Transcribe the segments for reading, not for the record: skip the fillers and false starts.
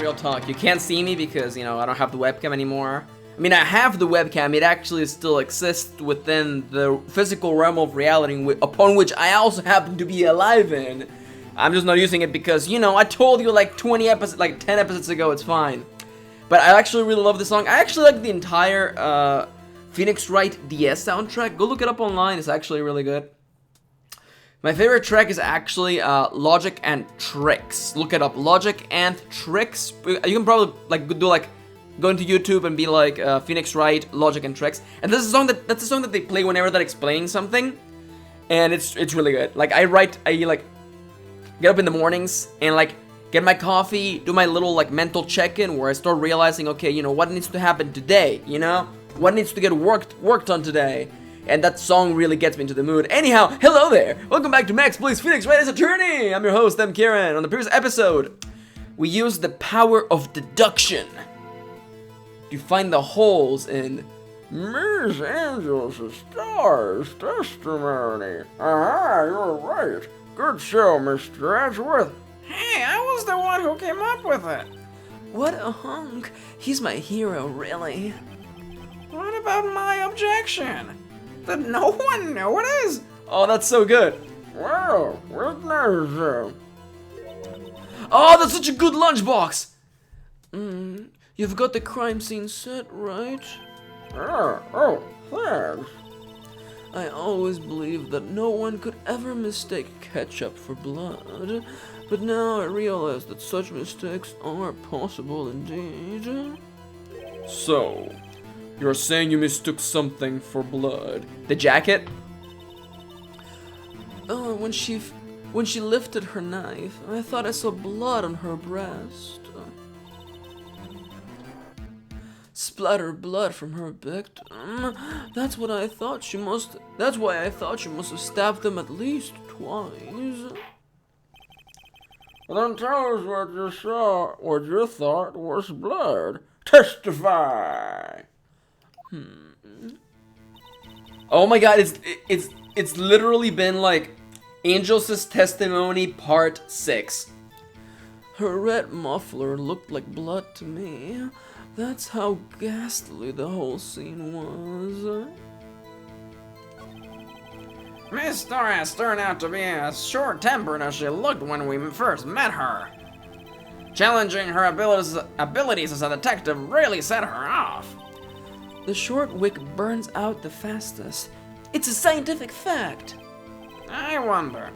real talk. You can't see me because, you know, I don't have the webcam anymore. I mean, I have the webcam. It actually still exists within the physical realm of reality upon which I also happen to be alive in. I'm just not using it because, you know, I told you like 10 episodes ago, it's fine. But I actually really love this song. I actually like the entire Phoenix Wright DS soundtrack. Go look it up online. It's actually really good. My favorite track is actually Logic and Tricks. Look it up, Logic and Tricks. You can probably go into YouTube and be like Phoenix Wright, Logic and Tricks. And this is a song that they play whenever they're explaining something, and it's really good. Like I get up in the mornings and like get my coffee, do my little like mental check-in where I start realizing, okay, you know, what needs to happen today, you know? What needs to get worked on today? And that song really gets me into the mood. Anyhow, hello there! Welcome back to Max Plays Phoenix Wright as Attorney! I'm your host, M. Kieran. On the previous episode, we used the power of deduction to find the holes in Miss Angel's star's testimony. Aha, you're right. Good show, Mr. Edgeworth. Hey, I was the one who came up with it. What a hunk. He's my hero, really. What about my objection? That no one noticed? Oh, that's so good. Well, witness. Oh, that's such a good lunchbox. You've got the crime scene set, right? Oh, thanks. I always believed that no one could ever mistake ketchup for blood, but now I realize that such mistakes are possible indeed. So, you're saying you mistook something for blood? The jacket? Oh, when she lifted her knife, I thought I saw blood on her breast. Splatter blood from her victim. That's why I thought she must have stabbed them at least twice. Then tell us what you saw, what you thought was blood. Testify. Oh my god, it's literally been like Angel's testimony part 6. Her red muffler looked like blood to me. That's how ghastly the whole scene was. Miss Torres turned out to be as short-tempered as she looked when we first met her. Challenging her abilities as a detective really set her off. The short wick burns out the fastest. It's a scientific fact. I wonder,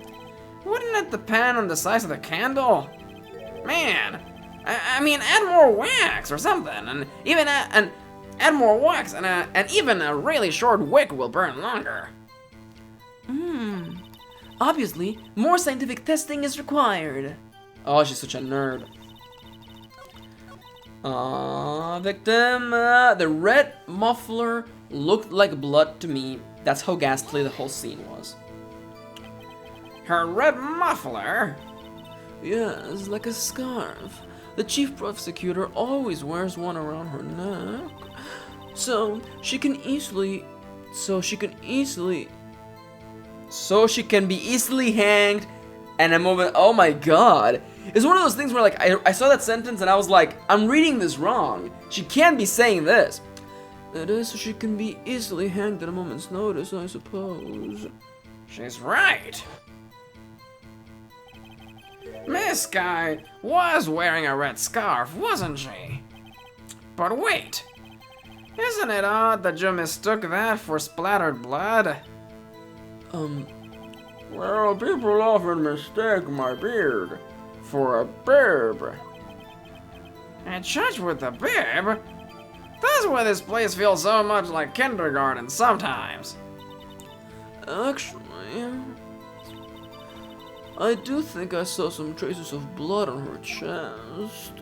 wouldn't it depend on the size of the candle? Man, I mean, add more wax or something, and even add more wax, and even a really short wick will burn longer. Obviously, more scientific testing is required. Oh, she's such a nerd. Victim, the red muffler looked like blood to me. That's how ghastly the whole scene was. Her red muffler? Yes, like a scarf. The chief prosecutor always wears one around her neck. So she can be easily hanged and a moment. Oh my god. It's one of those things where like I saw that sentence and I was like, I'm reading this wrong. She can't be saying this. It is so she can be easily hanged at a moment's notice, I suppose. She's right. Miss Guy was wearing a red scarf, wasn't she? But wait, isn't it odd that you mistook that for splattered blood? Well, people often mistake my beard for a bib. A judge with a bib? That's why this place feels so much like kindergarten sometimes. Actually, I do think I saw some traces of blood on her chest.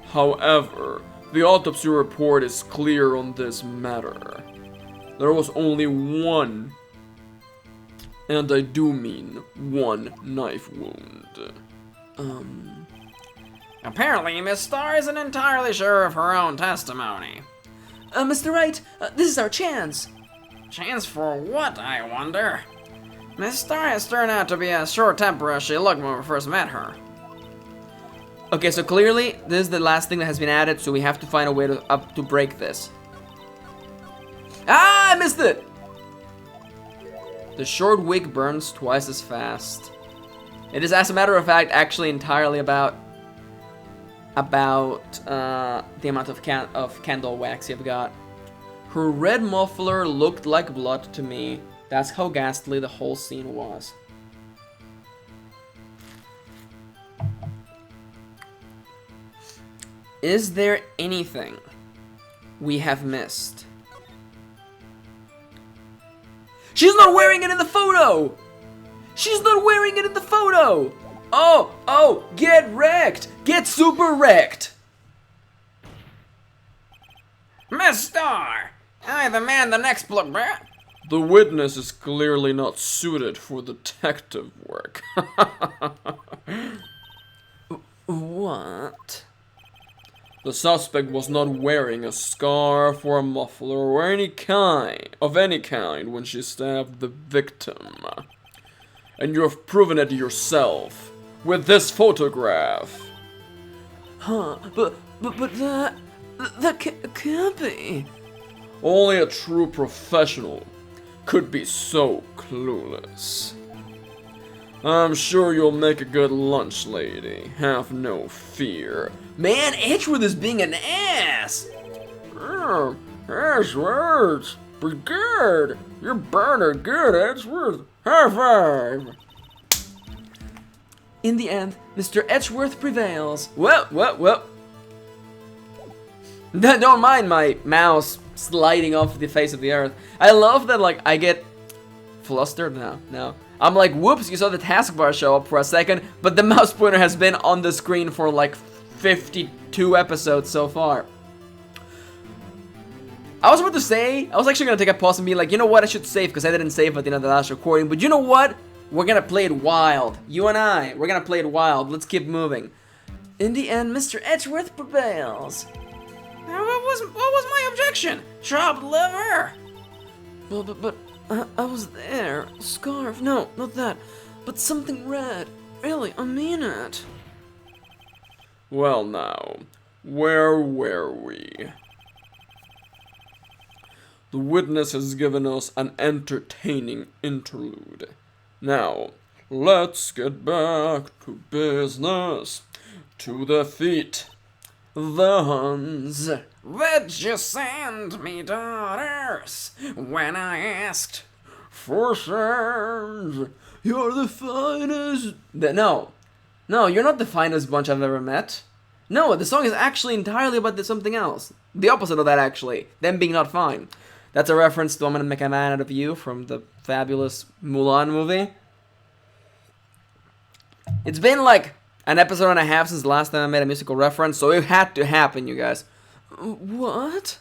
However, the autopsy report is clear on this matter. There was only one, and I do mean one, knife wound. Apparently, Miss Starr isn't entirely sure of her own testimony. Mr. Wright, this is our chance. Chance for what, I wonder? Miss Starr has turned out to be as short-tempered as she looked when we first met her. Okay, so clearly this is the last thing that has been added, so we have to find a way to break this. Ah, I missed it! The short wig burns twice as fast. It is, as a matter of fact, actually entirely about the amount of candle wax you've got. Her red muffler looked like blood to me. That's how ghastly the whole scene was. Is there anything we have missed? She's not wearing it in the photo! She's not wearing it in the photo! Oh, get wrecked! Get super wrecked! Miss Star! I demand the next block, bruh. The witness is clearly not suited for detective work. What? The suspect was not wearing a scarf or a muffler or any kind when she stabbed the victim. And you have proven it yourself with this photograph. Huh, but that can't be. Only a true professional could be so clueless. I'm sure you'll make a good lunch lady, have no fear. Man, Edgeworth is being an ass! Edgeworth, be good! You're burning good, Edgeworth! High five! In the end, Mr. Edgeworth prevails. Whoa. Don't mind my mouse sliding off the face of the earth. I love that, like, I get flustered now. No. I'm like, whoops, you saw the taskbar show up for a second, but the mouse pointer has been on the screen for like 52 episodes so far. I was about to say, I was actually gonna take a pause and be like, you know what, I should save, because I didn't save at the end of the last recording, but you know what? We're gonna play it wild. You and I, we're gonna play it wild. Let's keep moving. In the end, Mr. Edgeworth prevails. What was my objection? Chopped liver? Well, but I was there. Scarf, no, not that. But something red. Really, I mean it. Well now, where were we? The witness has given us an entertaining interlude. Now, let's get back to business. To the feet. The Huns. Did you send me daughters when I asked for sons? You're the finest. No, you're not the finest bunch I've ever met. No, the song is actually entirely about something else. The opposite of that, actually. Them being not fine. That's a reference to I'm Gonna Make a Man Out of You from the fabulous Mulan movie. It's been like an episode and a half since the last time I made a musical reference, so it had to happen, you guys. What?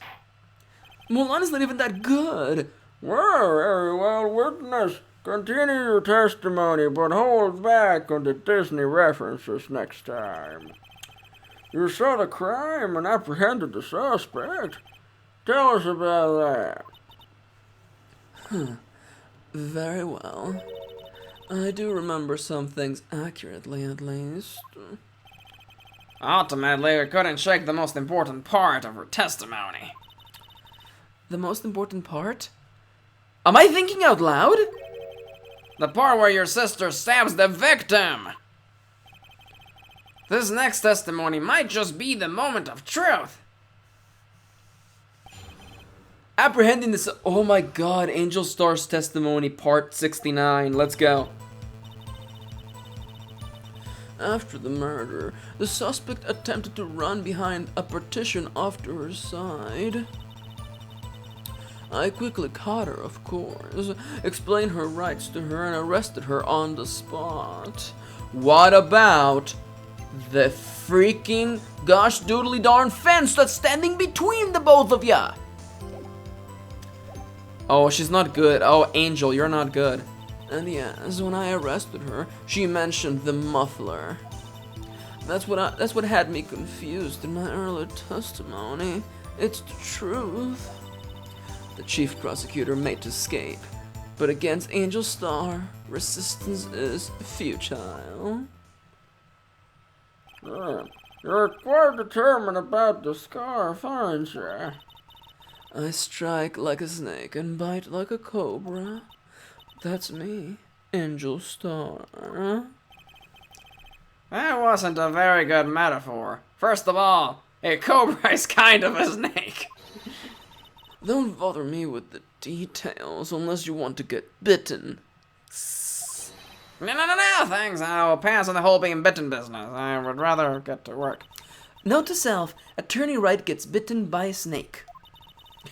Mulan is not even that good. Well, very well, witness. Continue your testimony, but hold back on the Disney references next time. You saw the crime and apprehended the suspect. Tell us about that. Very well. I do remember some things accurately, at least. Ultimately, we couldn't shake the most important part of her testimony. The most important part? Am I thinking out loud? The part where your sister stabs the victim! This next testimony might just be the moment of truth. Apprehending this. Oh my god, Angel Star's testimony, part 69. Let's go. After the murder, the suspect attempted to run behind a partition off to her side. I quickly caught her, of course, explained her rights to her, and arrested her on the spot. What about the freaking gosh doodly darn fence that's standing between the both of ya? Oh, she's not good. Oh, Angel, you're not good. And yes, when I arrested her, she mentioned the muffler. That's what had me confused in my earlier testimony. It's the truth. The chief prosecutor made to escape, but against Angel Star, resistance is futile. You're quite determined about the scarf, aren't you? I strike like a snake and bite like a cobra. That's me, Angel Star. That wasn't a very good metaphor. First of all, a cobra is kind of a snake. Don't bother me with the details unless you want to get bitten. No, thanks. I will pass on the whole being bitten business. I would rather get to work. Note to self, Attorney Wright gets bitten by a snake.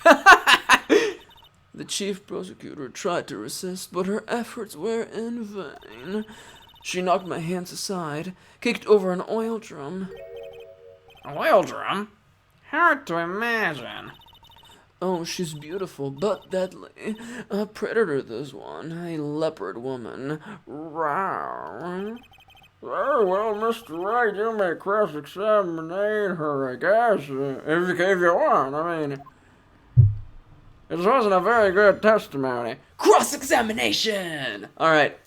The chief prosecutor tried to resist, but her efforts were in vain. She knocked my hands aside, kicked over an oil drum. An oil drum? Hard to imagine. Oh, she's beautiful, but deadly. A predator, this one. A leopard woman. Rawr. Very well, Mr. Wright, you may cross-examine her, I guess, if you want. I mean, it wasn't a very good testimony. Cross-examination! Alright.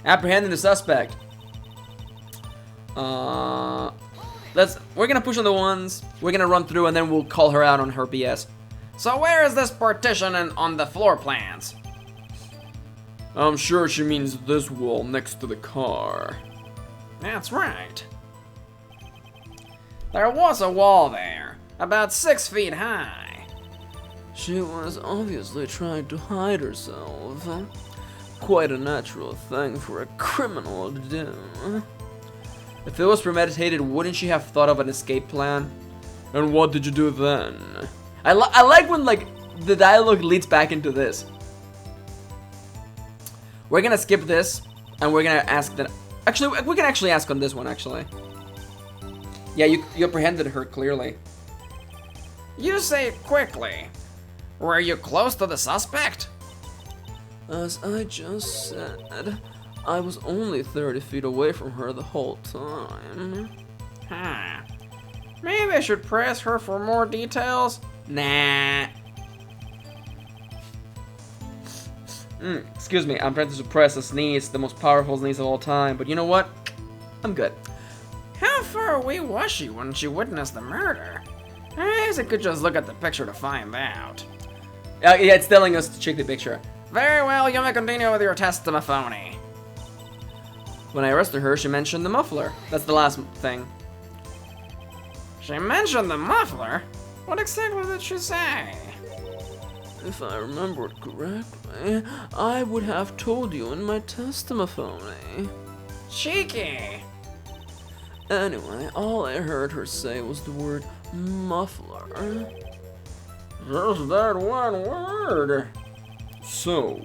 Apprehending the suspect. We're gonna push on the ones, we're gonna run through, and then we'll call her out on her BS. So where is this partition on the floor plans? I'm sure she means this wall next to the car. That's right. There was a wall there, about 6 feet high. She was obviously trying to hide herself. Quite a natural thing for a criminal to do. If it was premeditated, wouldn't she have thought of an escape plan? And what did you do then? I like when the dialogue leads back into this. We're gonna skip this, and we're gonna ask that. Actually, we can actually ask on this one. Actually, yeah, you apprehended her clearly. You say it quickly. Were you close to the suspect? As I just said, I was only 30 feet away from her the whole time. Maybe I should press her for more details? Nah. Excuse me, I'm trying to suppress a sneeze, the most powerful sneeze of all time, but you know what? I'm good. How far away was she when she witnessed the murder? I guess I could just look at the picture to find out. Yeah, it's telling us to check the picture. Very well, you may continue with your testimony. When I arrested her, she mentioned the muffler. That's the last thing. She mentioned the muffler? What exactly did she say? If I remembered correctly, I would have told you in my testimony. Cheeky. Anyway, all I heard her say was the word muffler. Just that one word. So,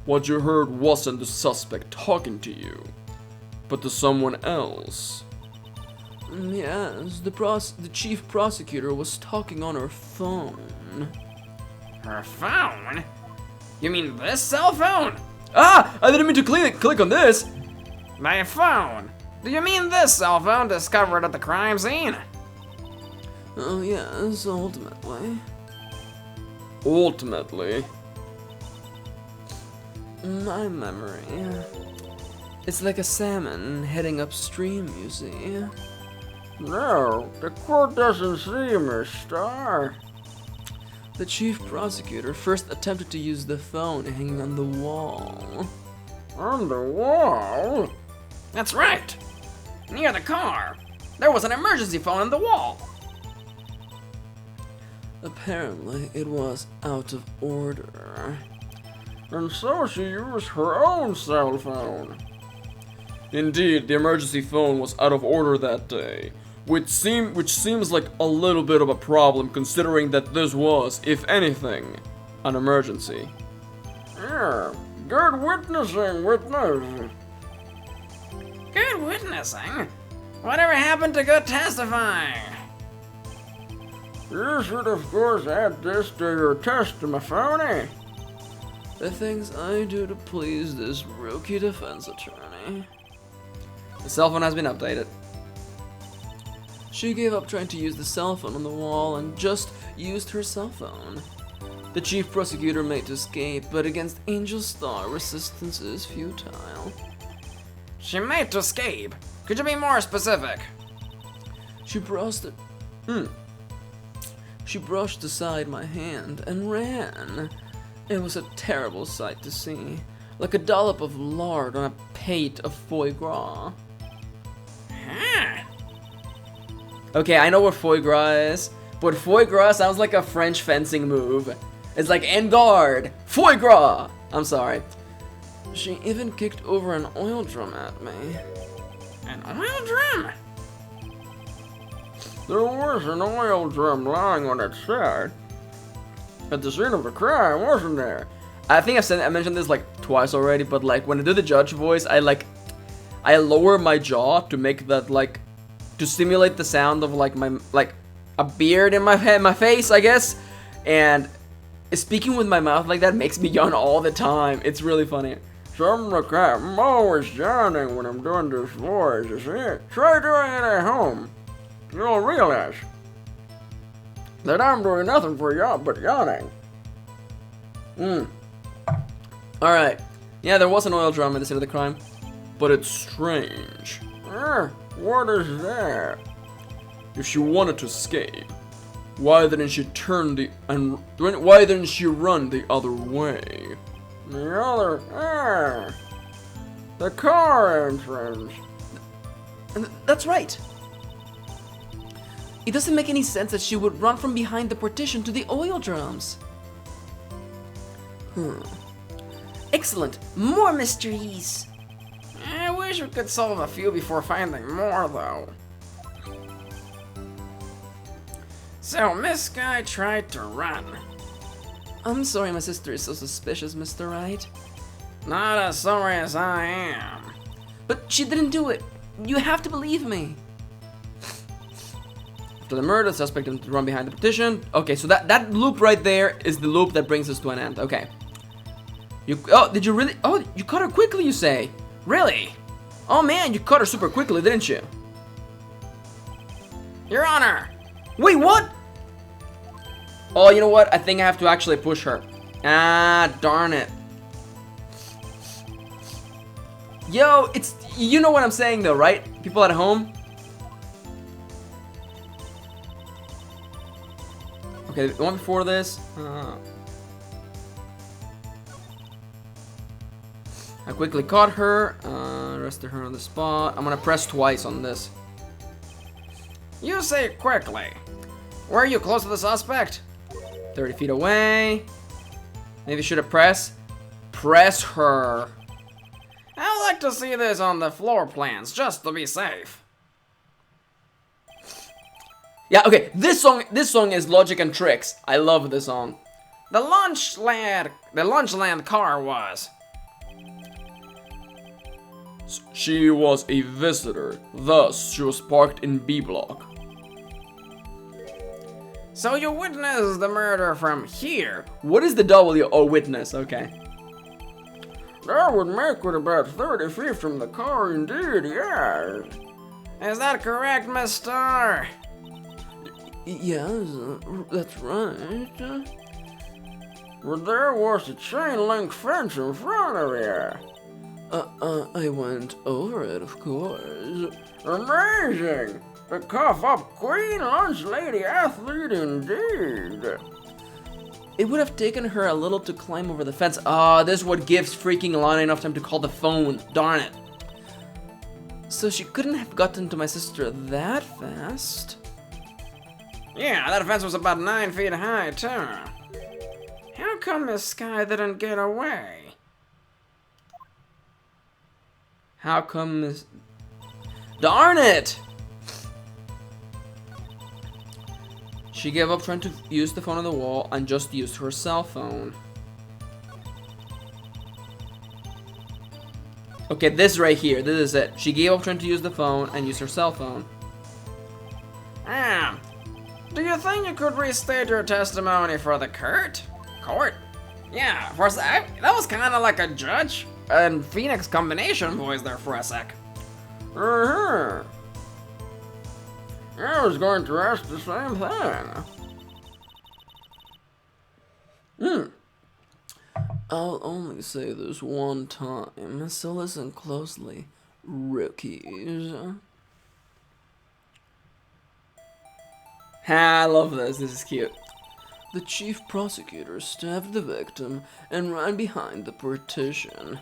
what you heard wasn't the suspect talking to you, but to someone else. Yes, the chief prosecutor was talking on her phone. Her phone? You mean this cell phone? Ah! I didn't mean to click on this! My phone? Do you mean this cell phone discovered at the crime scene? Oh yes, ultimately. My memory. It's like a salmon heading upstream, you see. No, the quote doesn't seem a star. The chief prosecutor first attempted to use the phone hanging on the wall. On the wall? That's right. Near the car. There was an emergency phone on the wall. Apparently, it was out of order. And so she used her own cell phone. Indeed, the emergency phone was out of order that day, which seems like a little bit of a problem considering that this was, if anything, an emergency. Yeah, good witnessing, witness. Good witnessing? Whatever happened to good testifying? You should, of course, add this to your testimony. The things I do to please this rookie defense attorney. The cell phone has been updated. She gave up trying to use the cell phone on the wall and just used her cell phone. The chief prosecutor made to escape, but against Angel Star, resistance is futile. She made to escape. Could you be more specific? She brushed it. She brushed aside my hand and ran. It was a terrible sight to see, like a dollop of lard on a pate of foie gras. Huh. Okay, I know what foie gras is, but foie gras sounds like a French fencing move. It's like, en garde, foie gras! I'm sorry. She even kicked over an oil drum at me. An oil drum? There was an oil drum lying on its side at the scene of the crime, wasn't there? I think I mentioned this like twice already, but like when I do the judge voice, I lower my jaw to make that like, to simulate the sound of like a beard in my head, my face, I guess. And speaking with my mouth like that makes me yawn all the time. It's really funny. Some of the crap, I'm always yawning when I'm doing this voice, you see? Try doing it at home. You'll realize that I'm doing nothing for you but yawning. Alright. Yeah, there was an oil drum at the scene of the crime, but it's strange. What is that? If she wanted to escape, why didn't she why didn't she run the other way? The car entrance. That's right. It doesn't make any sense that she would run from behind the partition to the oil drums. Excellent. More mysteries. I wish we could solve a few before finding more, though. So, Miss Guy tried to run. I'm sorry my sister is so suspicious, Mr. Wright. Not as sorry as I am. But she didn't do it. You have to believe me. After the murder, the suspect didn't run behind the partition. Okay, so that loop right there is the loop that brings us to an end. Okay. Did you really? Oh, you caught her quickly, you say? Really? Oh man, you caught her super quickly, didn't you? Your Honor! Wait, what? Oh, you know what? I think I have to actually push her. Ah, darn it. Yo, you know what I'm saying though, right? People at home? Okay, the one before this. I quickly caught her, arrested her on the spot. I'm gonna press twice on this. You say it quickly. Were you close to the suspect? 30 feet away. Maybe should have pressed. Press her. I'd like to see this on the floor plans, just to be safe. Yeah, okay, this song is Logic and Tricks. I love this song. The Lunchland car was. She was a visitor, thus she was parked in B block. So you witnessed the murder from here? What is the W? Oh, witness, okay. That would make it about 30 feet from the car indeed, yes. Is that correct, mister? Yes, that's right. But there was a chain link fence in front of you. I went over it, of course. Amazing! A cuff-up queen lunch lady athlete indeed. It would have taken her a little to climb over the fence. Ah, this is what gives freaking Lana enough time to call the phone. Darn it. So she couldn't have gotten to my sister that fast. Yeah, that fence was about 9 feet high, too. How come Miss Sky didn't get away? How come Miss... Darn it! She gave up trying to use the phone on the wall and just used her cell phone. Okay, this right here, this is it. She gave up trying to use the phone and used her cell phone. Do you think you could restate your testimony for the court? Yeah, of course, that was kind of like a judge and Phoenix combination voice there for a sec. I was going to ask the same thing. I'll only say this one time, so listen closely. Rookies. I love this. This is cute. The chief prosecutor stabbed the victim and ran behind the partition.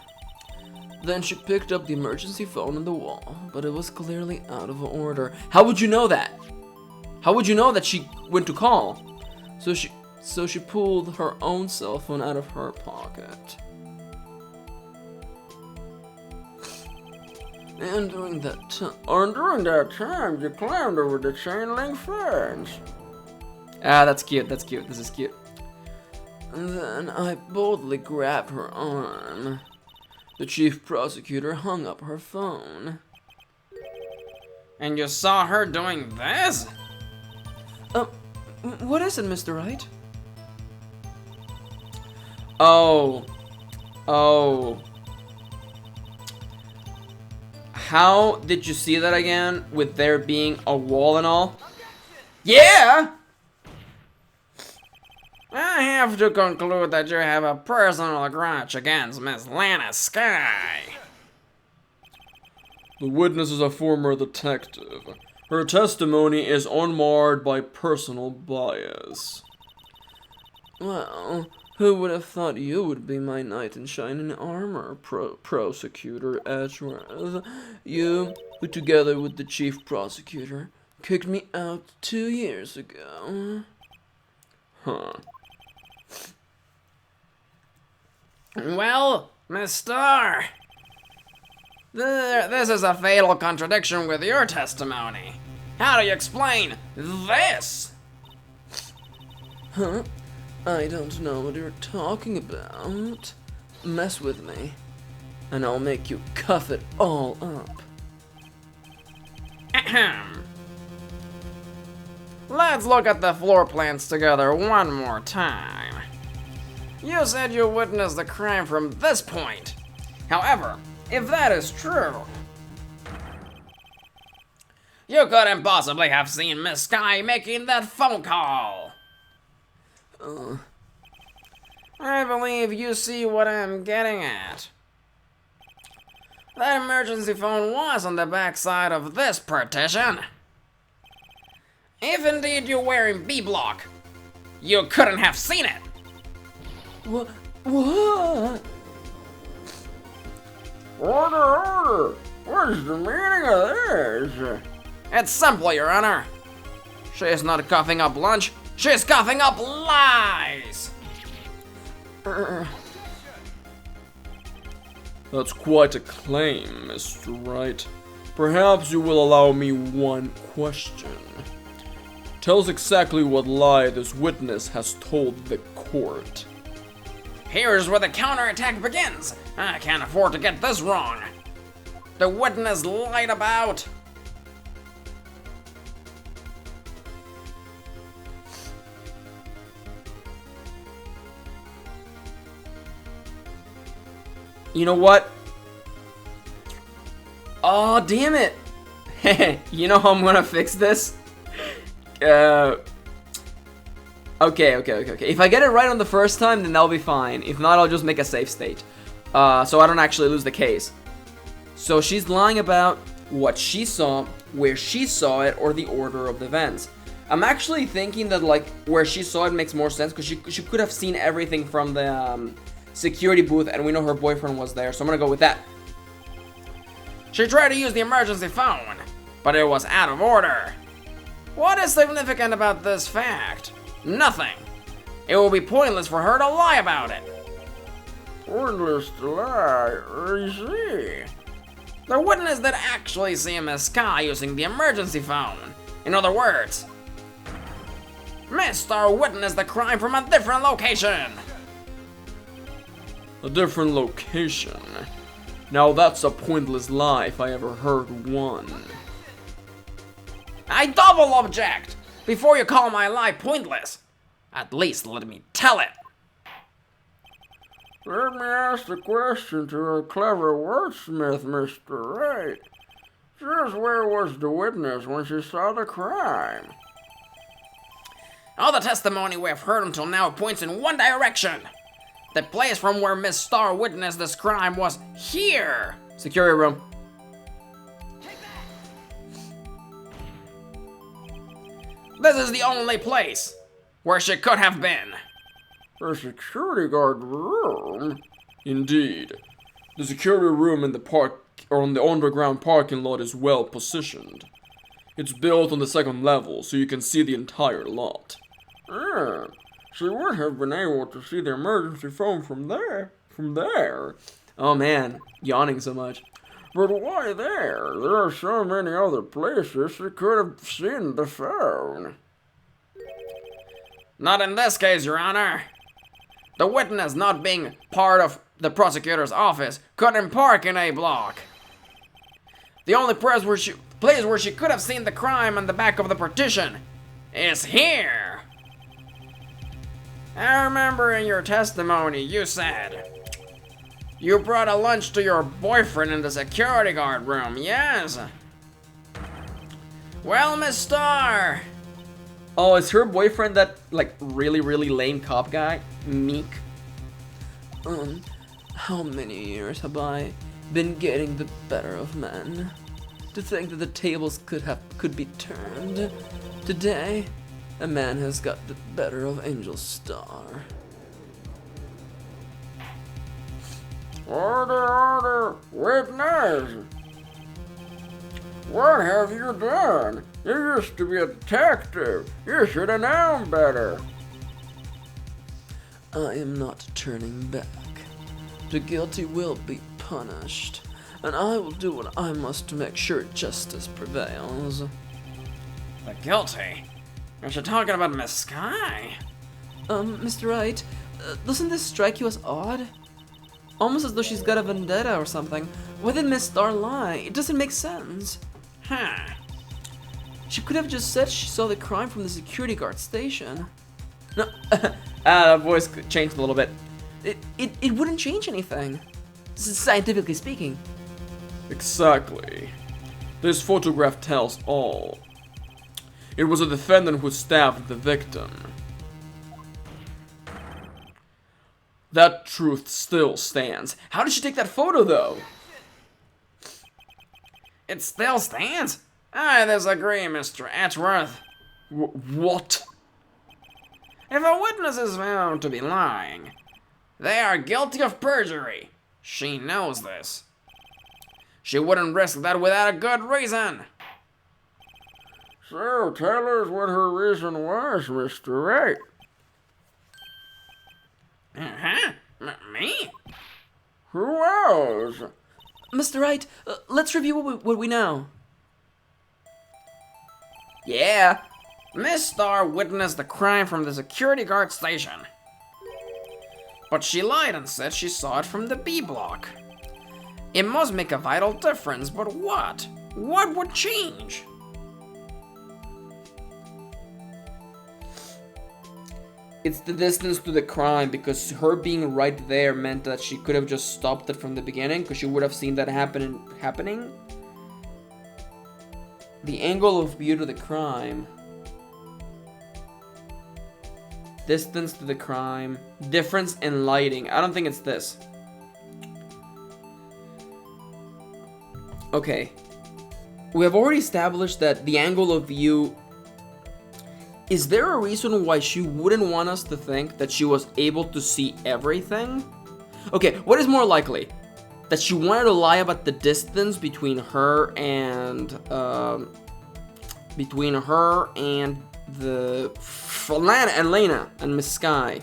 Then she picked up the emergency phone on the wall, but it was clearly out of order. How would you know that? How would you know that she went to call? So she pulled her own cell phone out of her pocket. And during that time, you climbed over the chain link fence. Ah, that's cute, that's cute, this is cute. And then I boldly grabbed her arm. The chief prosecutor hung up her phone. And you saw her doing this? What is it, Mr. Wright? Oh. How did you see that again, with there being a wall and all? Yeah! I have to conclude that you have a personal grudge against Miss Lana Sky. The witness is a former detective. Her testimony is unmarred by personal bias. Well, who would have thought you would be my knight in shining armor, Prosecutor Edgeworth? You, who together with the chief prosecutor, kicked me out 2 years ago. Huh. Well, Miss Starr, this is a fatal contradiction with your testimony. How do you explain this? Huh? I don't know what you're talking about. Mess with me, and I'll make you cuff it all up. Ahem. Let's look at the floor plans together one more time. You said you witnessed the crime from this point. However, if that is true, you couldn't possibly have seen Miss Sky making that phone call. I believe you see what I'm getting at. That emergency phone was on the back side of this partition. If indeed you're wearing B-block, you couldn't have seen it. What? Order! What's the meaning of this? It's simple, Your Honor. She's not coughing up lunch, she's coughing up lies! That's quite a claim, Mr. Wright. Perhaps you will allow me one question. Tell us exactly what lie this witness has told the court. Here's where the counterattack begins. I can't afford to get this wrong. The witness lied about... You know what? Oh, damn it! You know how I'm gonna fix this? Okay. If I get it right on the first time, then that'll be fine. If not, I'll just make a save state. So I don't actually lose the case. So she's lying about what she saw, where she saw it, or the order of the events. I'm actually thinking that, like, where she saw it makes more sense, because she could have seen everything from the security booth, and we know her boyfriend was there, so I'm gonna go with that. She tried to use the emergency phone, but it was out of order. What is significant about this fact? Nothing. It will be pointless for her to lie about it. Pointless to lie, I see. The witness did actually see Miss Sky using the emergency phone. In other words, Miss Starr witnessed the crime from a different location. A different location. Now that's a pointless lie if I ever heard one. I double object! Before you call my lie pointless, at least let me tell it. Let me ask the question to a clever wordsmith, Mr. Wright. Just where was the witness when she saw the crime? All the testimony we have heard until now points in one direction. The place from where Miss Starr witnessed this crime was here. Security room. This is the only place where she could have been. A security guard room? Indeed. The security room in the park or on the underground parking lot is well positioned. It's built on the second level, so you can see the entire lot. Ah, she would have been able to see the emergency phone from there. Oh man, yawning so much. But why there? There are so many other places she could have seen the phone. Not in this case, Your Honor. The witness, not being part of the prosecutor's office, couldn't park in A block. The only place where she could have seen the crime on the back of the partition is here. I remember in your testimony you said you brought a lunch to your boyfriend in the security guard room, yes? Well, Miss Starr. Oh, is her boyfriend that, like, really lame cop guy? Meek? How many years have I been getting the better of men? To think that the tables could be turned. Today, a man has got the better of Angel Star. Order, witness! What have you done? You used to be a detective. You should have known better. I am not turning back. The guilty will be punished, and I will do what I must to make sure justice prevails. The guilty? Is she talking about Miss Sky? Mr. Wright, doesn't this strike you as odd? Almost as though she's got a vendetta or something. Why did Miss Starr lie? It doesn't make sense. Huh. She could have just said she saw the crime from the security guard station. No, the voice changed a little bit. It wouldn't change anything. Scientifically speaking. Exactly. This photograph tells all. It was a defendant who stabbed the victim. That truth still stands. How did she take that photo, though? It still stands? I disagree, Mr. Atworth. What? If a witness is found to be lying, they are guilty of perjury. She knows this. She wouldn't risk that without a good reason. So, tell us what her reason was, Mr. Wright. Uh-huh. Me? Who else? Mr. Wright, let's review what we know. Yeah. Miss Starr witnessed the crime from the security guard station. But she lied and said she saw it from the B block. It must make a vital difference, but what? What would change? It's the distance to the crime, because her being right there meant that she could have just stopped it from the beginning, because she would have seen that happening. The angle of view to the crime. Distance to the crime. Difference in lighting. I don't think it's this. Okay. We have already established that the angle of view. Is there a reason why she wouldn't want us to think that she was able to see everything? Okay, what is more likely? That she wanted to lie about the distance between her and Lena and Miss Sky.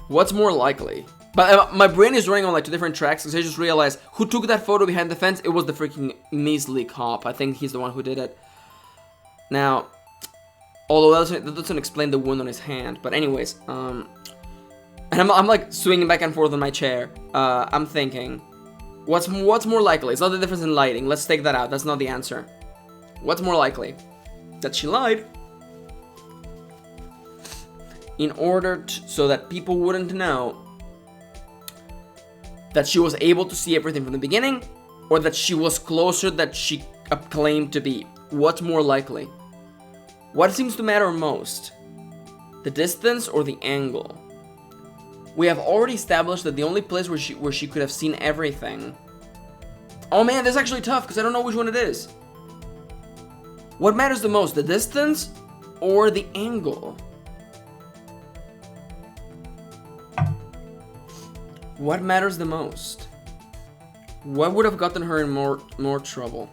What's more likely? But my brain is running on like two different tracks because I just realized who took that photo behind the fence. It was the freaking measly cop. I think he's the one who did it. Now, although that doesn't explain the wound on his hand. But anyways, and I'm like swinging back and forth on my chair. I'm thinking, what's more likely? It's not the difference in lighting. Let's take that out. That's not the answer. What's more likely? That she lied in order so that people wouldn't know that she was able to see everything from the beginning, or that she was closer than she claimed to be. What's more likely? What seems to matter most? The distance or the angle? We have already established that the only place where she could have seen everything. Oh man, this is actually tough because I don't know which one it is. What matters the most, the distance or the angle? What matters the most? What would have gotten her in more trouble?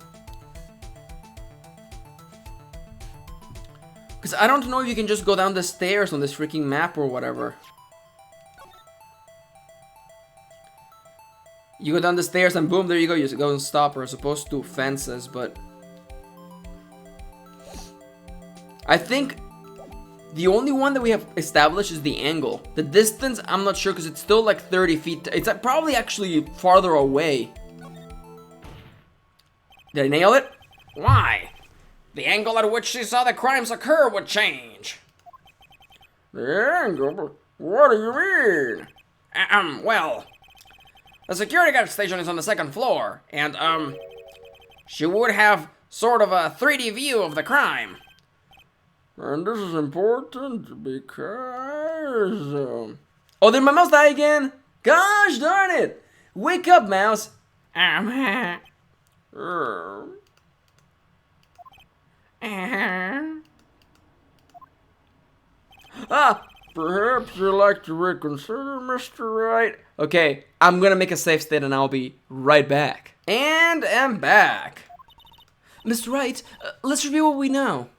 Because I don't know if you can just go down the stairs on this freaking map or whatever. You go down the stairs and boom, there you go. You go and stop her, as opposed to fences, but... I think the only one that we have established is the angle. The distance, I'm not sure, because it's still like 30 feet. It's probably actually farther away. Did I nail it? Why? The angle at which she saw the crimes occur would change. The angle? What do you mean? Well, the security guard station is on the 2nd floor, and, she would have sort of a 3D view of the crime. And this is important because, Oh, did my mouse die again? Gosh darn it! Wake up, mouse! Ah! Perhaps you'd like to reconsider, Mr. Wright? Okay, I'm gonna make a save state and I'll be right back. And I'm back. Mr. Wright, let's review what we know.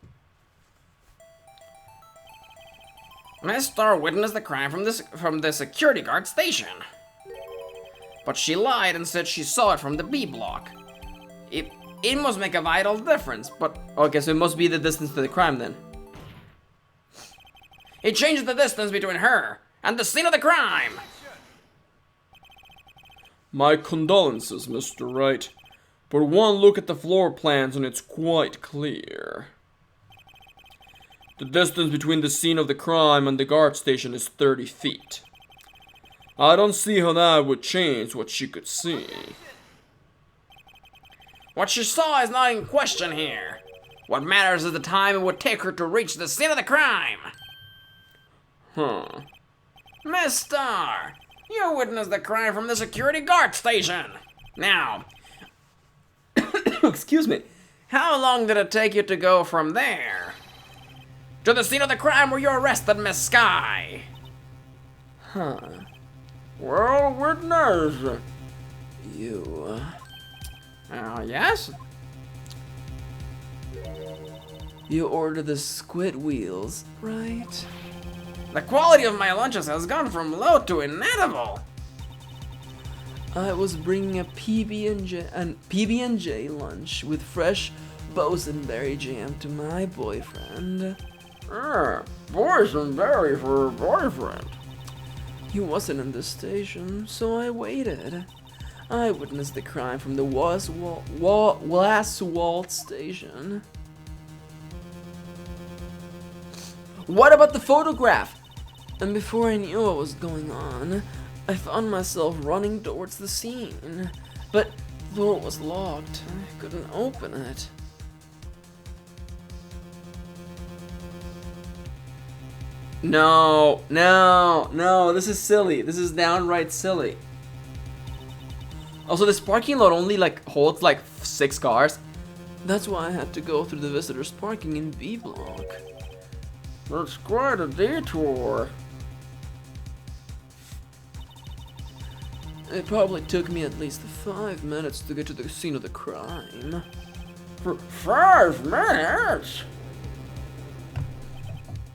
Miss Starr witnessed the crime from the security guard station. But she lied and said she saw it from the B block. It must make a vital difference, but... Okay, so it must be the distance to the crime then. It changes the distance between her and the scene of the crime. My condolences, Mr. Wright. But one look at the floor plans and it's quite clear. The distance between the scene of the crime and the guard station is 30 feet. I don't see how that would change what she could see. What she saw is not in question here. What matters is the time it would take her to reach the scene of the crime. Huh. Miss Starr, you witnessed the crime from the security guard station. Now, Excuse me. how long did it take you to go from there to the scene of the crime where you arrested Miss Sky? Huh. Well, witness. You, Yes? You ordered the squid wheels, right? The quality of my lunches has gone from low to inedible. I was bringing a PB&J lunch with fresh boysenberry jam to my boyfriend. Boysenberry for a boyfriend. He wasn't in the station, so I waited. I witnessed the crime from the Waswalt station. What about the photograph? And before I knew what was going on, I found myself running towards the scene. But the door was locked. I couldn't open it. No, this is silly. This is downright silly. Also, this parking lot only holds 6 cars. That's why I had to go through the visitors parking in B block. That's quite a detour. It probably took me at least 5 minutes to get to the scene of the crime. For 5 minutes?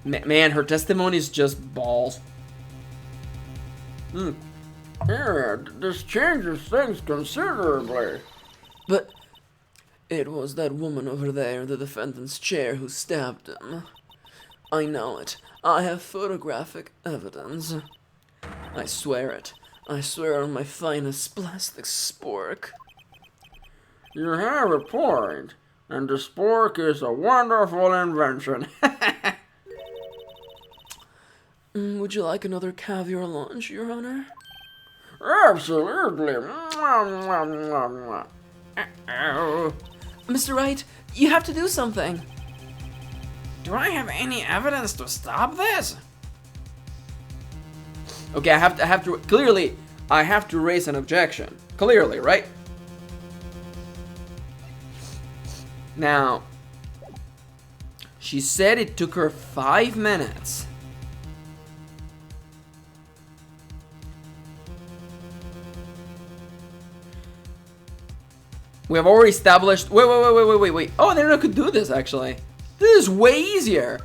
Man, her testimony is just balls. Yeah, this changes things considerably. But it was that woman over there in the defendant's chair who stabbed him. I know it. I have photographic evidence. I swear it. I swear on my finest plastic spork. You have a point, and the spork is a wonderful invention. Would you like another caviar lunch, Your Honor? Absolutely. Mr. Wright, you have to do something. Do I have any evidence to stop this? Okay, I have to clearly I have to raise an objection. Clearly, right? Now, She said it took her 5 minutes. We have already established. Wait. Oh, I didn't know I could do this actually. This is way easier.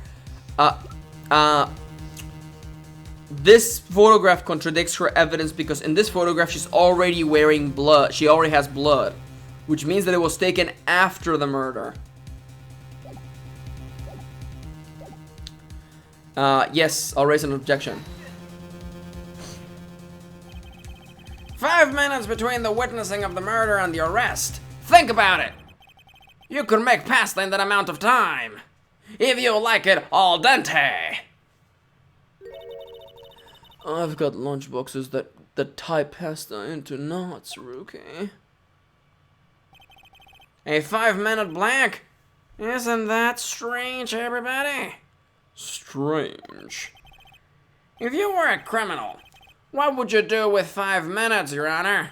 This photograph contradicts her evidence because in this photograph she's already wearing blood. She already has blood, which means that it was taken after the murder. Yes, I'll raise an objection. 5 minutes between the witnessing of the murder and the arrest. Think about it. You could make pasta in that amount of time. If you like it al dente. I've got lunchboxes that tie pasta into knots, Rookie. A 5-minute blank? Isn't that strange, everybody? Strange. If you were a criminal, what would you do with 5 minutes, Your Honor?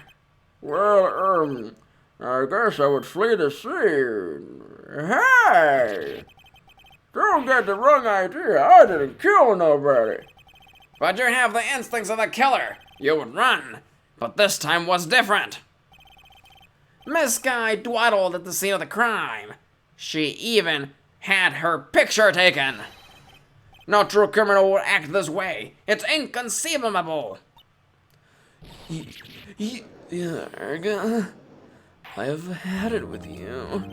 Well, I guess I would flee the scene. Hey! Don't get the wrong idea. I didn't kill nobody. But you have the instincts of a killer. You would run. But this time was different. Miss Guy dwaddled at the scene of the crime. She even had her picture taken. No true criminal would act this way. It's inconceivable. Yarg, I have had it with you.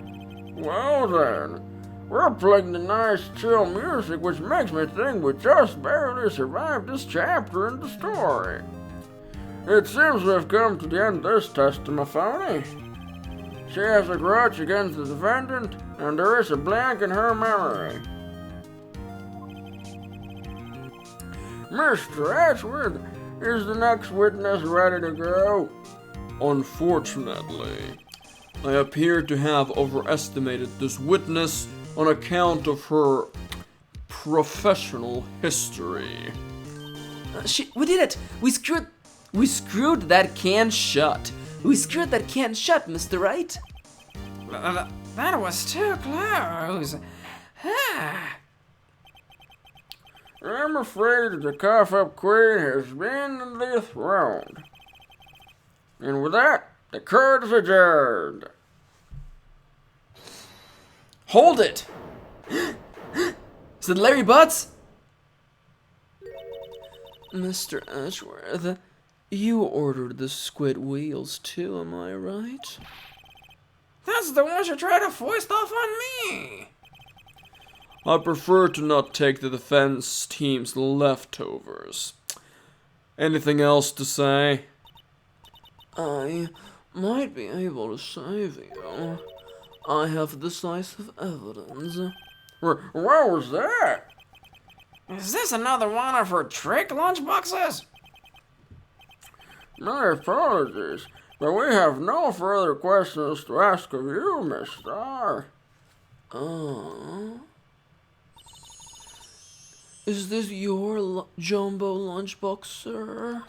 Well then, we're playing the nice chill music, which makes me think we just barely survived this chapter in the story. It seems we've come to the end of this testimony. She has a grudge against the defendant, and there is a blank in her memory. Mr. Ashworth, is the next witness ready to go? Unfortunately, I appear to have overestimated this witness on account of her professional history. We did it! We screwed that can shut. We screwed that can shut, Mr. Wright. That was too close. I'm afraid the cough-up queen has been dethroned. And with that, the court is adjourned. Hold it! Is it Larry Butts? Mr. Ashworth, you ordered the squid wheels too, am I right? That's the one you tried to foist off on me. I prefer to not take the defense team's leftovers. Anything else to say? I might be able to save you. I have decisive evidence. What was that? Is this another one of her trick lunchboxes? My apologies, but we have no further questions to ask of you, Miss Starr. Is this your jumbo lunchbox, sir?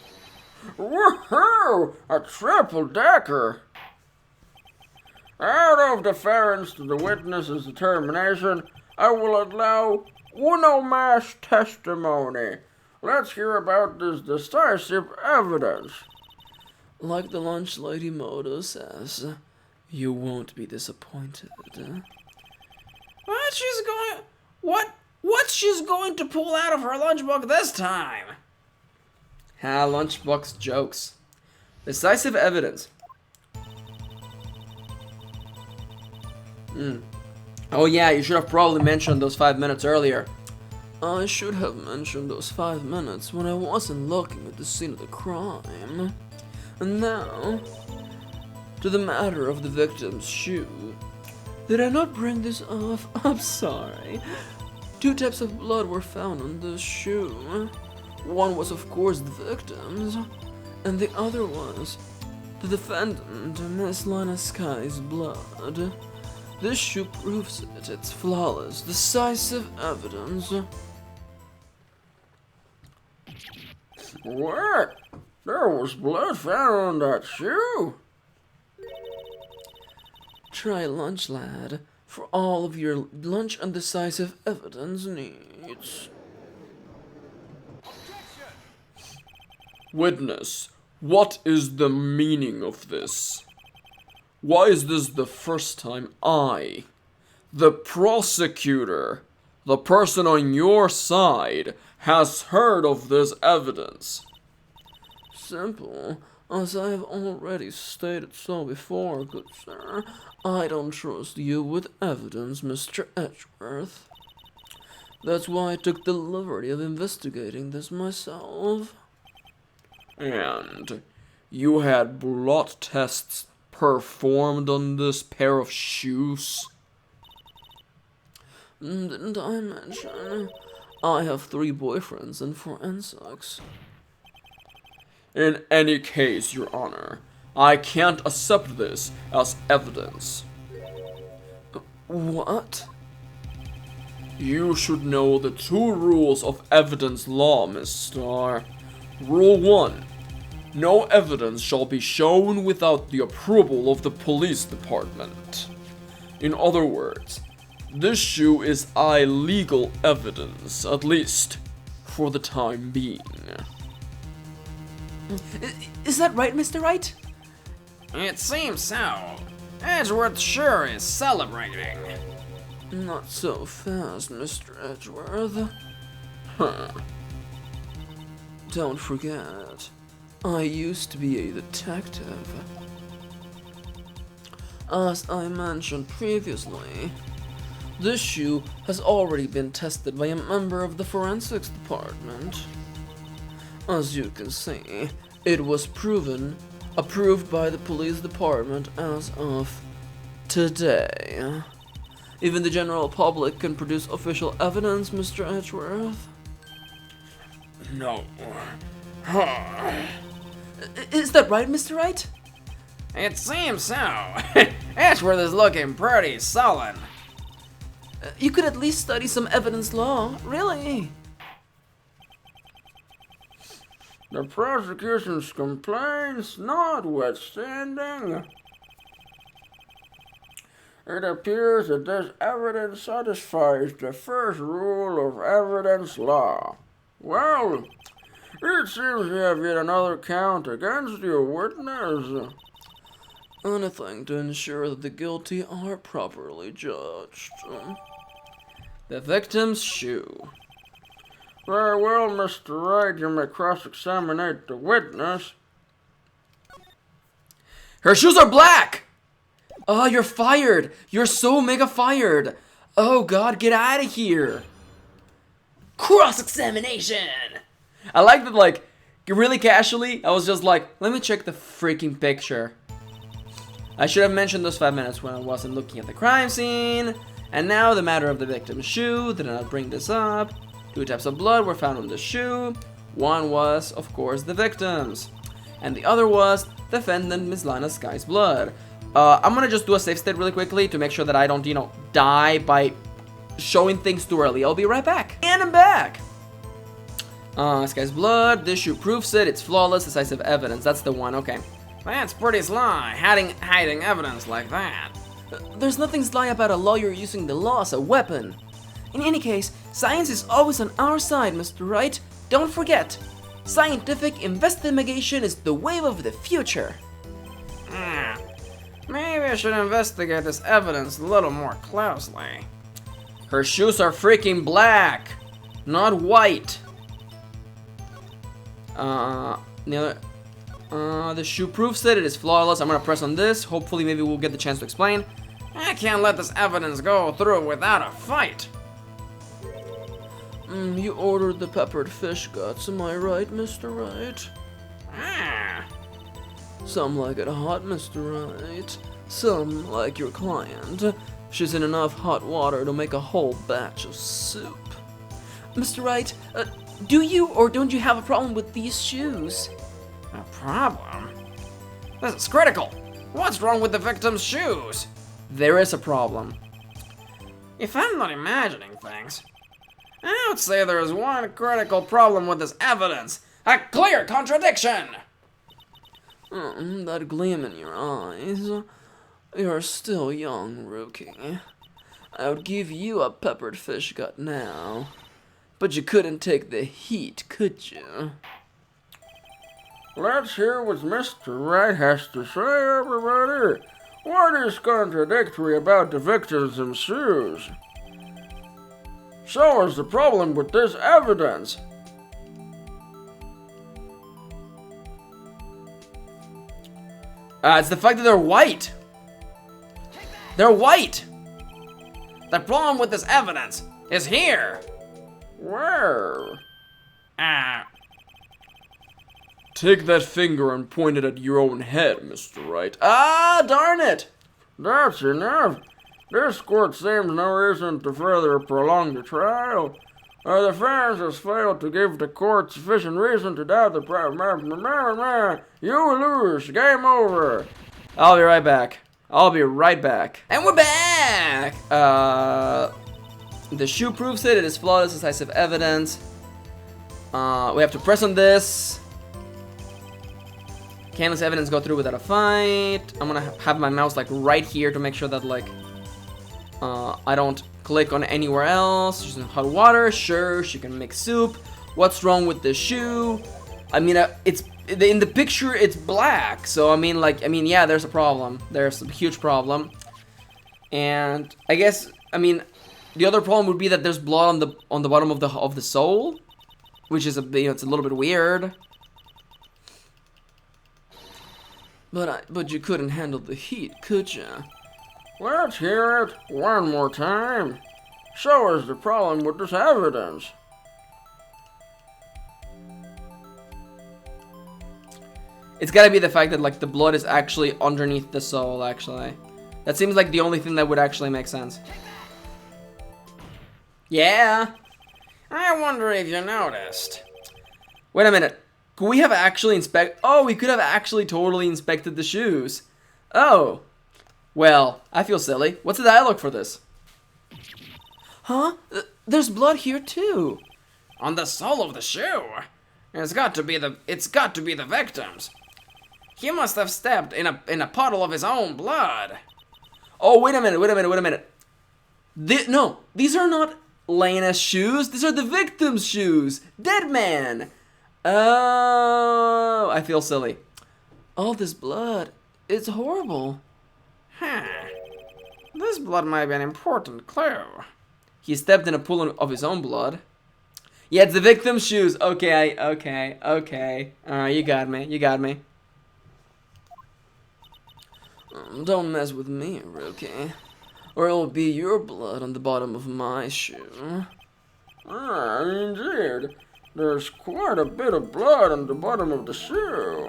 Woohoo! A triple-decker! Out of deference to the witness's determination, I will allow uno mas testimony. Let's hear about this decisive evidence. Like the lunch lady motto says, you won't be disappointed. What she's going to pull out of her lunchbox this time? Lunchbox jokes. Decisive evidence. Oh yeah, you should have probably mentioned those 5 minutes earlier. I should have mentioned those 5 minutes when I wasn't looking at the scene of the crime. And now, to the matter of the victim's shoe. Did I not bring this up? I'm sorry. 2 taps of blood were found on this shoe. One was of course the victim's, and the other was the defendant, Miss Lana Sky's blood. This shoe proves it. It's flawless, decisive evidence. What? There was blood found on that shoe? Try lunch, lad. for all of your lunch and decisive evidence needs. Witness, what is the meaning of this? Why is this the first time I, the prosecutor, the person on your side, has heard of this evidence? Simple. As I have already stated so before, good sir, I don't trust you with evidence, Mr. Edgeworth. That's why I took the liberty of investigating this myself. And you had blood tests performed on this pair of shoes? Didn't I mention? I have 3 boyfriends in forensics. In any case, Your Honor, I can't accept this as evidence. What? You should know the 2 rules of evidence law, Miss Starr. Rule 1. No evidence shall be shown without the approval of the police department. In other words, this shoe is illegal evidence, at least for the time being. Is that right, Mr. Wright? It seems so. Edgeworth sure is celebrating. Not so fast, Mr. Edgeworth. Huh. Don't forget, I used to be a detective. As I mentioned previously, this shoe has already been tested by a member of the forensics department. As you can see, it was approved by the police department as of today. Even the general public can produce official evidence, Mr. Edgeworth. No. Is that right, Mr. Wright? It seems so. Edgeworth is looking pretty sullen. You could at least study some evidence law, really. The prosecution's complaints notwithstanding, it appears that this evidence satisfies the first rule of evidence law. Well, it seems you have yet another count against your witness. Anything to ensure that the guilty are properly judged. The victim's shoe. Very well, Mr. Wright, you may cross-examine the witness. Her shoes are black! Oh, you're fired! You're so mega fired! Oh god, get out of here! Cross-examination! I like that, like, really casually, I was just like, let me check the freaking picture. I should have mentioned those 5 minutes when I wasn't looking at the crime scene. And now the matter of the victim's shoe. Did I not bring this up? 2 types of blood were found on the shoe. One was, of course, the victim's. And the other was defendant Miss Lana Sky's blood. I'm gonna just do a save state really quickly to make sure that I don't, die by showing things too early. I'll be right back. And I'm back! Sky's blood. This shoe proves it. It's flawless, decisive evidence. That's the one, okay. That's pretty sly, hiding evidence like that. There's nothing sly about a lawyer using the law as a weapon. In any case, science is always on our side, Mr. Wright. Don't forget, scientific investigation is the wave of the future. Maybe I should investigate this evidence a little more closely. Her shoes are freaking black, not white. The shoe proves it. It is flawless. I'm gonna press on this. Hopefully, maybe we'll get the chance to explain. I can't let this evidence go through without a fight. You ordered the peppered fish guts, am I right, Mr. Wright? Some like it hot, Mr. Wright. Some like your client. She's in enough hot water to make a whole batch of soup. Mr. Wright, do you or don't you have a problem with these shoes? A problem? This is critical. What's wrong with the victim's shoes? There is a problem. If I'm not imagining things, I would say there is one critical problem with this evidence. A clear contradiction! That gleam in your eyes. You're still young, rookie. I would give you a peppered fish gut now. But you couldn't take the heat, could you? Let's hear what Mr. Wright has to say, everybody. What is contradictory about the victim's shoes? So is the problem with this evidence? It's the fact that they're white. They're white. The problem with this evidence is here. Where? Take that finger and point it at your own head, Mr. Wright. Ah, darn it! That's enough. This court seems no reason to further prolong the trial. The defense has failed to give the court sufficient reason to doubt the You lose. Game over. I'll be right back. I'll be right back. And we're back! The shoe proves it. It is flawless, decisive evidence. We have to press on this. Can this evidence go through without a fight? I'm gonna have my mouse like right here to make sure that like I don't click on anywhere else. She's in hot water. Sure, she can make soup. What's wrong with the shoe? I mean, it's in the picture. It's black, so I mean, yeah, there's a problem. There's a huge problem, and I guess the other problem would be that there's blood on the bottom of the sole, which is it's a little bit weird. But you couldn't handle the heat, could you? Let's hear it one more time. So is the problem with this evidence? It's gotta be the fact that like the blood is actually underneath the sole, actually. That seems like the only thing that would actually make sense. Yeah. I wonder if you noticed. Wait a minute. Could we have actually we could have actually totally inspected the shoes. Oh. Well, I feel silly. What's the dialogue for this? Huh? There's blood here too. On the sole of the shoe. It's got to be the victim's. He must have stepped in a puddle of his own blood. Oh, wait a minute. No, these are not Lena's shoes. These are the victim's shoes. Dead man. Oh, I feel silly. All this blood. It's horrible. Huh. This blood might be an important clue. He stepped in a pool of his own blood. Yeah, it's the victim's shoes. Okay. You got me. Don't mess with me, rookie. Or it'll be your blood on the bottom of my shoe. Indeed. There's quite a bit of blood on the bottom of the shoe.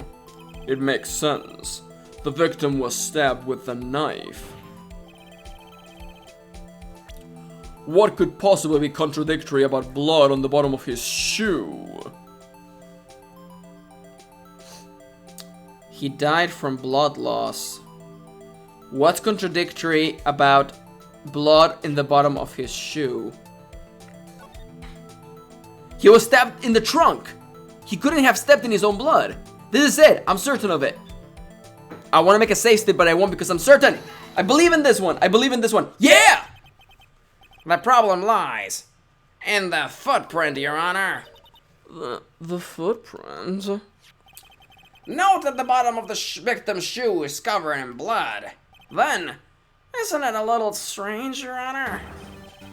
It makes sense. The victim was stabbed with a knife. What could possibly be contradictory about blood on the bottom of his shoe? He died from blood loss. What's contradictory about blood in the bottom of his shoe? He was stabbed in the trunk. He couldn't have stepped in his own blood. This is it. I'm certain of it. I want to make a safe step, but I won't because I'm certain. I believe in this one. Yeah! The problem lies in the footprint, Your Honor. The footprint? Note that the bottom of the victim's shoe is covered in blood. Then, isn't it a little strange, Your Honor?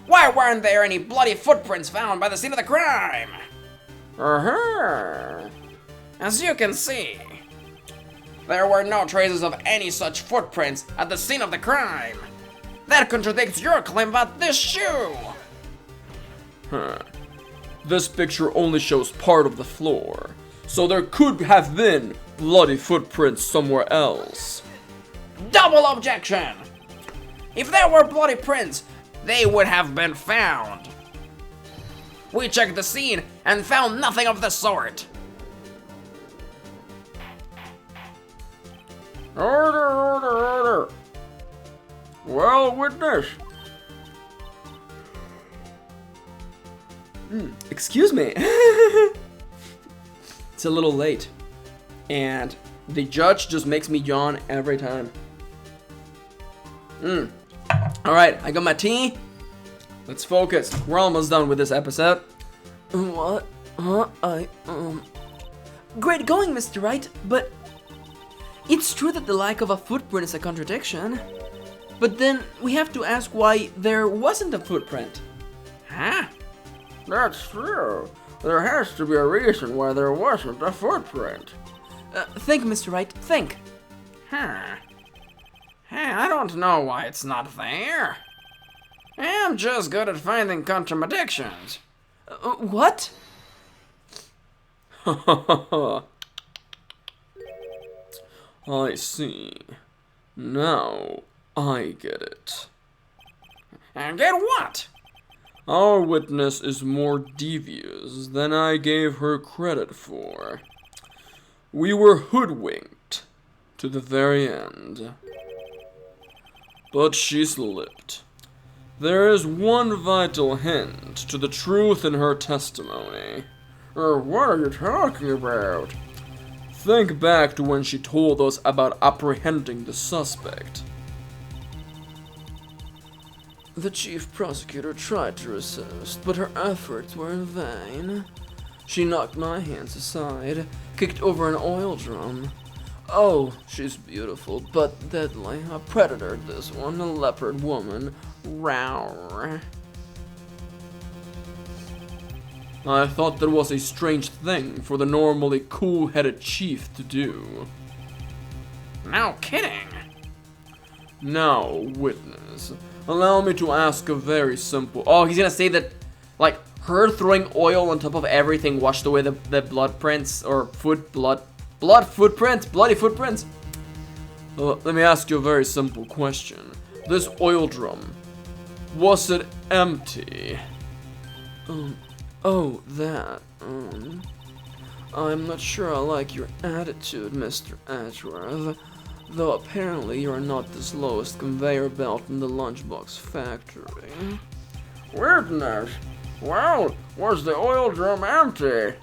Why weren't there any bloody footprints found by the scene of the crime? As you can see, there were no traces of any such footprints at the scene of the crime. That contradicts your claim about this shoe. This picture only shows part of the floor, so there could have been bloody footprints somewhere else. Double objection! If there were bloody prints, they would have been found. We checked the scene and found nothing of the sort. Order. Well, witness. Excuse me. It's a little late. And the judge just makes me yawn every time. Alright, I got my tea. Let's focus. We're almost done with this episode. What? Huh? Great going, Mr. Wright, but it's true that the lack of a footprint is a contradiction. But then we have to ask why there wasn't a footprint. Huh? That's true. There has to be a reason why there wasn't a footprint. Think, Mr. Wright, think. Huh. Hey, I don't know why it's not there. I'm just good at finding contradictions. What? I see. Now I get it. And get what? Our witness is more devious than I gave her credit for. We were hoodwinked to the very end. But she slipped. There is one vital hint to the truth in her testimony. What are you talking about? Think back to when she told us about apprehending the suspect. The chief prosecutor tried to resist, but her efforts were in vain. She knocked my hands aside, kicked over an oil drum. Oh, she's beautiful, but deadly. A predator, this one, a leopard woman. Rawr. I thought that was a strange thing for the normally cool-headed chief to do. No kidding. Now, witness, allow me to ask a very simple... Oh, he's gonna say that, like, her throwing oil on top of everything washed away the blood prints, or bloody footprints. Let me ask you a very simple question. This oil drum, was it empty? Oh, that, I'm not sure I like your attitude, Mr. Ashworth. Though apparently you are not the slowest conveyor belt in the lunchbox factory. Witness, well, was the oil drum empty?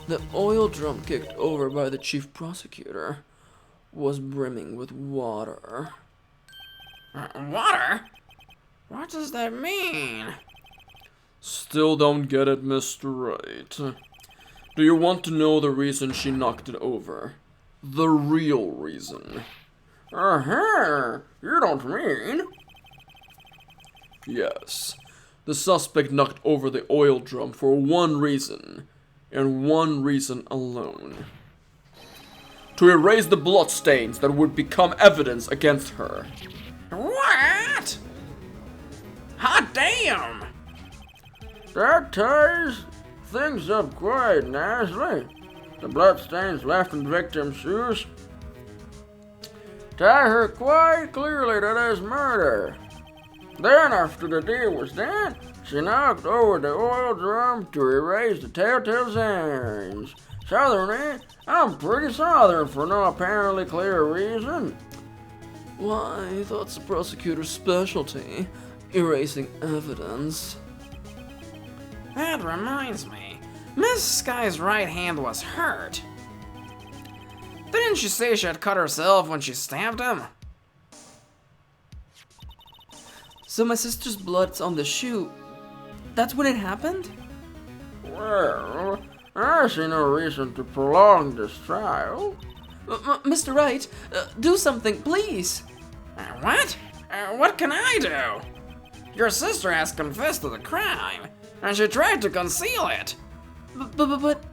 The oil drum kicked over by the chief prosecutor was brimming with water. Water? What does that mean? Still don't get it, Mr. Wright. Do you want to know the reason she knocked it over? The real reason. You don't mean? Yes. The suspect knocked over the oil drum for one reason, and one reason alone. To erase the bloodstains that would become evidence against her. What? Hot damn! That ties things up quite nicely. The bloodstains left in the victim's shoes tie her quite clearly to this murder. Then, after the deal was done, she knocked over the oil drum to erase the telltale signs. Southern, I'm pretty southern for no apparently clear reason. Why, that's the prosecutor's specialty, erasing evidence. That reminds me, Miss Sky's right hand was hurt. Didn't she say she had cut herself when she stabbed him? So my sister's blood's on the shoe. That's when it happened? Well, I see no reason to prolong this trial. Mr. Wright, do something, please. What? What can I do? Your sister has confessed to the crime, and she tried to conceal it. But...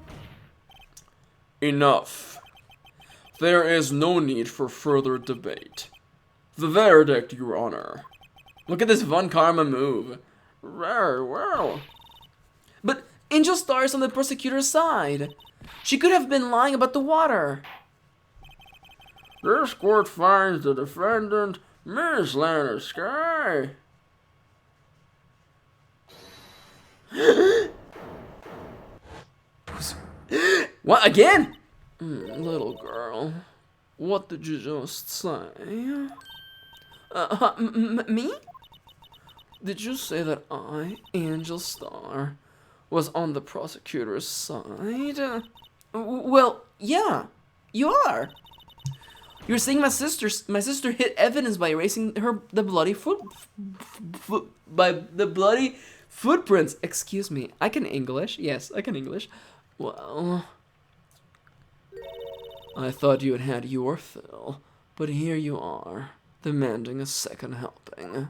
Enough. There is no need for further debate. The verdict, Your Honor. Look at this Von Karma move. Very well. But Angel Star is on the prosecutor's side. She could have been lying about the water. This court finds the defendant, Miss Lana Sky. What, again? Little girl, what did you just say? Me? Did you say that I, Angel Star, was on the prosecutor's side? Well, yeah, you are. You're saying my sister hid evidence by erasing the bloody footprints. Excuse me. I can English. Yes, I can English. Well, I thought you had had your fill, but here you are, demanding a second helping.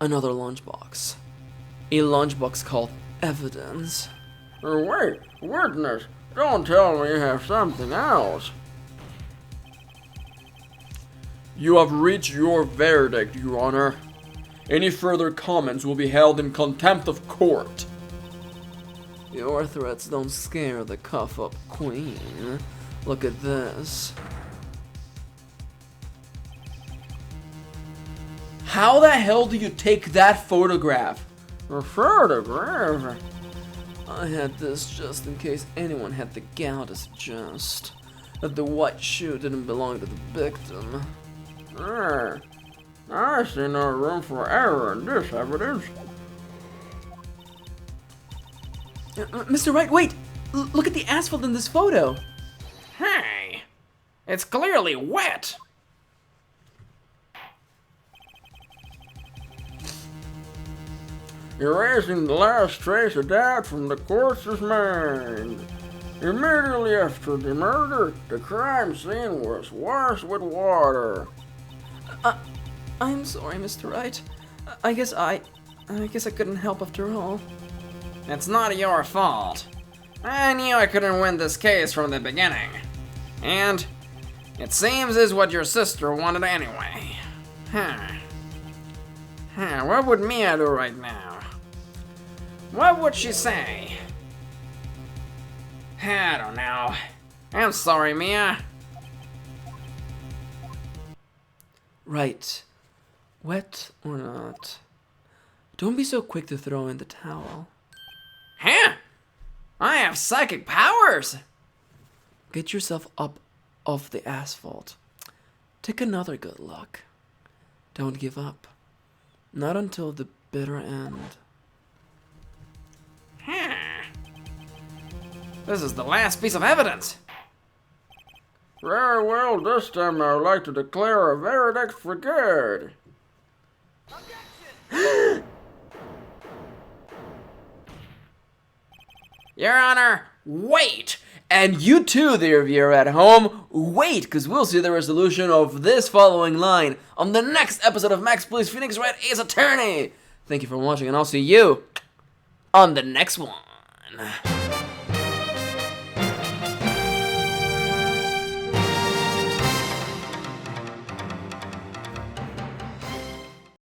Another lunchbox. A lunchbox called evidence. Wait, witness, don't tell me you have something else. You have reached your verdict, Your Honor. Any further comments will be held in contempt of court. Your threats don't scare the cuff-up queen. Look at this. How the hell do you take that photograph? A photograph? I had this just in case anyone had the gall to suggest that the white shoe didn't belong to the victim. I see no room for error in this evidence. Mr. Wright, wait! Look at the asphalt in this photo. Hey, it's clearly wet. Erasing the last trace of doubt from the corpse's mind. Immediately after the murder, the crime scene was washed with water. I'm sorry, Mr. Wright. I guess I couldn't help after all. It's not your fault. I knew I couldn't win this case from the beginning. And it seems is what your sister wanted anyway. What would Mia do right now? What would she say? I don't know. I'm sorry, Mia. Right. Wet or not. Don't be so quick to throw in the towel. Huh? I have psychic powers! Get yourself up off the asphalt. Take another good look. Don't give up. Not until the bitter end. This is the last piece of evidence. Very well, this time I would like to declare a verdict for good. Your Honor, wait! And you too, dear viewer at home, wait, because we'll see the resolution of this following line on the next episode of Max Please Phoenix Wright Ace Attorney. Thank you for watching, and I'll see you on the next one.